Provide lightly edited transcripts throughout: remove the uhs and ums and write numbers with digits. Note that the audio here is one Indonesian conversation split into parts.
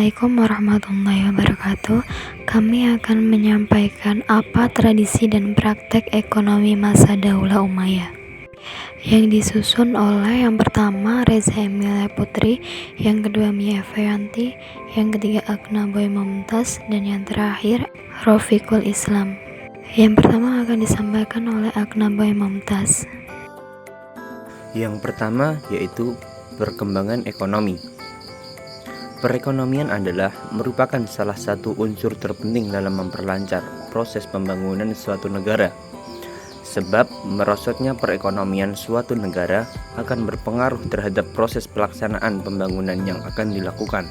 Assalamualaikum warahmatullahi wabarakatuh. Kami akan menyampaikan apa tradisi dan praktek ekonomi masa Daulah Umayyah yang disusun oleh yang pertama Reza Emilia Putri, yang kedua Mia Feyanti, yang ketiga Akna Boy Mumtaz, dan yang terakhir Rofiqul Islam. Yang pertama akan disampaikan oleh Akna Boy Mumtaz. Yang pertama yaitu perkembangan ekonomi. Perekonomian adalah merupakan salah satu unsur terpenting dalam memperlancar proses pembangunan suatu negara. Sebab merosotnya perekonomian suatu negara akan berpengaruh terhadap proses pelaksanaan pembangunan yang akan dilakukan.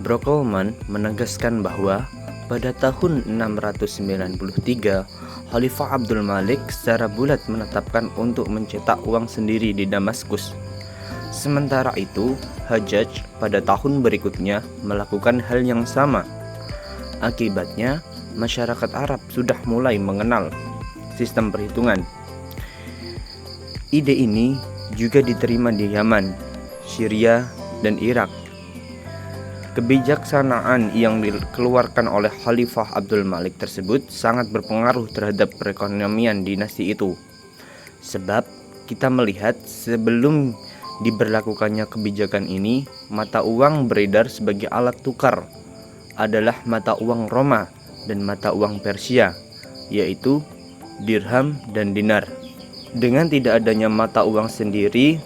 Brockleman menegaskan bahwa pada tahun 693, Khalifah Abdul Malik secara bulat menetapkan untuk mencetak uang sendiri di Damaskus. Sementara itu, Hajjaj pada tahun berikutnya melakukan hal yang sama. Akibatnya, masyarakat Arab sudah mulai mengenal sistem perhitungan. Ide ini juga diterima di Yaman, Syria, dan Irak. Kebijaksanaan yang dikeluarkan oleh Khalifah Abdul Malik tersebut sangat berpengaruh terhadap perekonomian dinasti itu. Sebab kita melihat sebelum diberlakukannya kebijakan ini, mata uang beredar sebagai alat tukar adalah mata uang Roma dan mata uang Persia, yaitu dirham dan dinar. Dengan tidak adanya mata uang sendiri,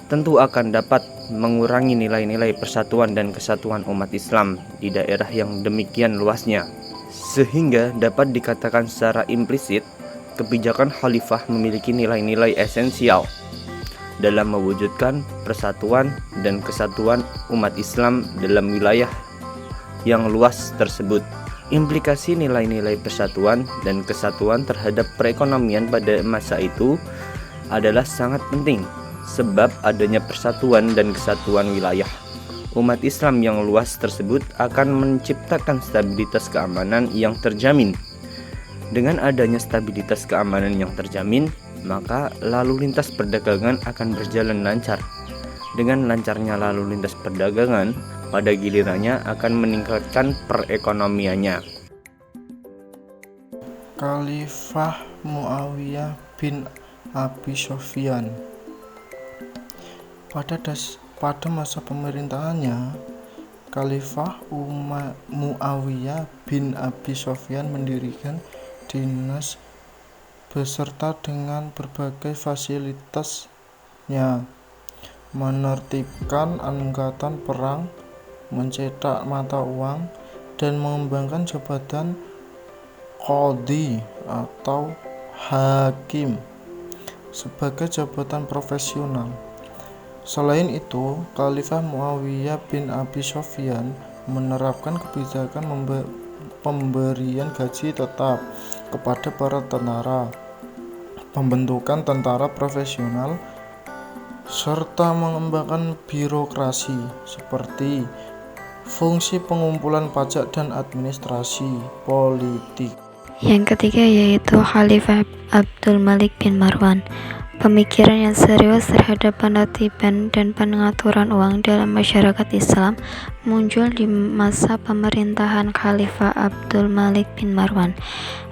tentu akan dapat mengurangi nilai-nilai persatuan dan kesatuan umat Islam di daerah yang demikian luasnya. Sehingga dapat dikatakan secara implisit, kebijakan khalifah memiliki nilai-nilai esensial dalam mewujudkan persatuan dan kesatuan umat Islam dalam wilayah yang luas tersebut. Implikasi nilai-nilai persatuan dan kesatuan terhadap perekonomian pada masa itu adalah sangat penting, sebab adanya persatuan dan kesatuan wilayah umat Islam yang luas tersebut akan menciptakan stabilitas keamanan yang terjamin. Dengan adanya stabilitas keamanan yang terjamin, maka lalu lintas perdagangan akan berjalan lancar. Dengan lancarnya lalu lintas perdagangan, pada gilirannya akan meningkatkan perekonomiannya. Khalifah Muawiyah bin Abi Sufyan. Pada masa pemerintahannya, Khalifah Muawiyah bin Abi Sufyan mendirikan dinas beserta dengan berbagai fasilitasnya, menertibkan angkatan perang, mencetak mata uang, dan mengembangkan jabatan qadhi atau hakim sebagai jabatan profesional. Selain itu, Khalifah Muawiyah bin Abi Sufyan menerapkan kebijakan pemberian gaji tetap kepada para tentara, pembentukan tentara profesional, serta mengembangkan birokrasi seperti fungsi pengumpulan pajak dan administrasi politik. Yang ketiga yaitu Khalifah Abdul Malik bin Marwan. Pemikiran yang serius terhadap penertiban dan pengaturan uang dalam masyarakat Islam muncul di masa pemerintahan Khalifah Abdul Malik bin Marwan.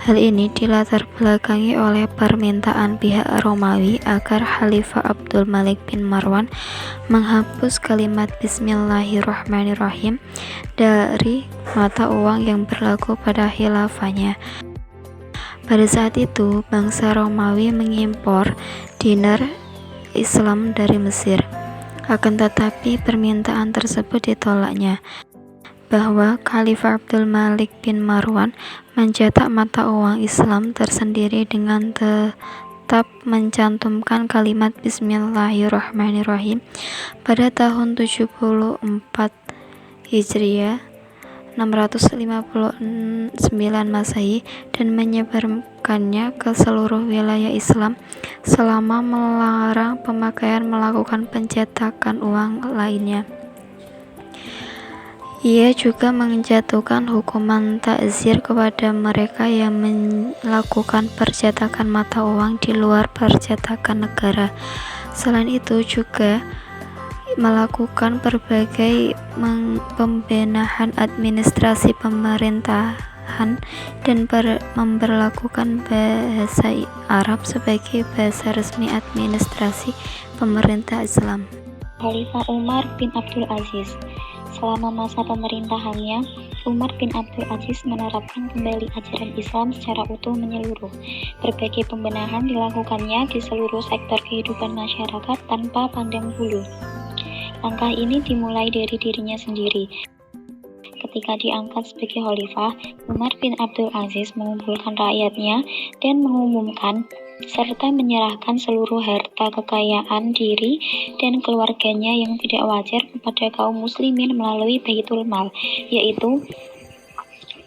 Hal ini dilatar belakangi oleh permintaan pihak Romawi agar Khalifah Abdul Malik bin Marwan menghapus kalimat Bismillahirrahmanirrahim dari mata uang yang berlaku pada khilafahnya. Pada saat itu, bangsa Romawi mengimpor dinar Islam dari Mesir. Akan tetapi permintaan tersebut ditolaknya, bahwa Khalifah Abdul Malik bin Marwan mencetak mata uang Islam tersendiri dengan tetap mencantumkan kalimat Bismillahirrahmanirrahim pada tahun 74 Hijriah 659 Masehi dan menyebarkannya ke seluruh wilayah Islam selama melarang pemakaian melakukan pencetakan uang lainnya. Ia juga menjatuhkan hukuman ta'zir kepada mereka yang melakukan percetakan mata uang di luar percetakan negara. Selain itu juga melakukan berbagai pembenahan administrasi pemerintahan dan memberlakukan bahasa Arab sebagai bahasa resmi administrasi pemerintah Islam. Khalifah Umar bin Abdul Aziz. Selama masa pemerintahannya, Umar bin Abdul Aziz menerapkan kembali ajaran Islam secara utuh menyeluruh. Berbagai pembenahan dilakukannya di seluruh sektor kehidupan masyarakat tanpa pandang bulu. Langkah ini dimulai dari dirinya sendiri. Ketika diangkat sebagai khalifah, Umar bin Abdul Aziz mengumpulkan rakyatnya dan mengumumkan serta menyerahkan seluruh harta kekayaan diri dan keluarganya yang tidak wajar kepada kaum muslimin melalui Baitul Mal, yaitu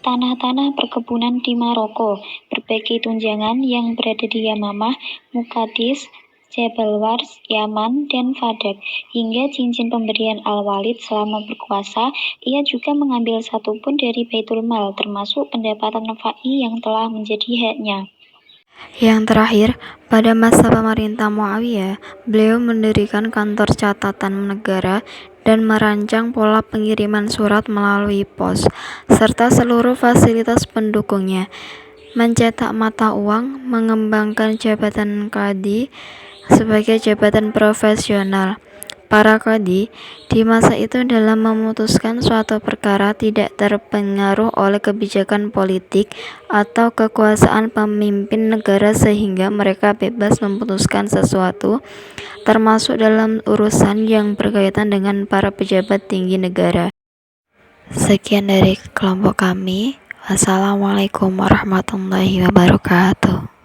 tanah-tanah perkebunan di Maroko, berbagai tunjangan yang berada di Yamamah, Muqaddis, Jabal Wars, Yaman, dan Fadak, hingga cincin pemberian Al-Walid selama berkuasa. Ia juga mengambil satu pun dari Baitul Mal, termasuk pendapatan nafa'i yang telah menjadi haknya. Yang terakhir, pada masa pemerintah Muawiyah, beliau mendirikan kantor catatan negara dan merancang pola pengiriman surat melalui pos, serta seluruh fasilitas pendukungnya, mencetak mata uang, mengembangkan jabatan qadhi sebagai jabatan profesional. Para qadhi di masa itu dalam memutuskan suatu perkara tidak terpengaruh oleh kebijakan politik atau kekuasaan pemimpin negara sehingga mereka bebas memutuskan sesuatu, termasuk dalam urusan yang berkaitan dengan para pejabat tinggi negara. Sekian dari kelompok kami. Wassalamualaikum warahmatullahi wabarakatuh.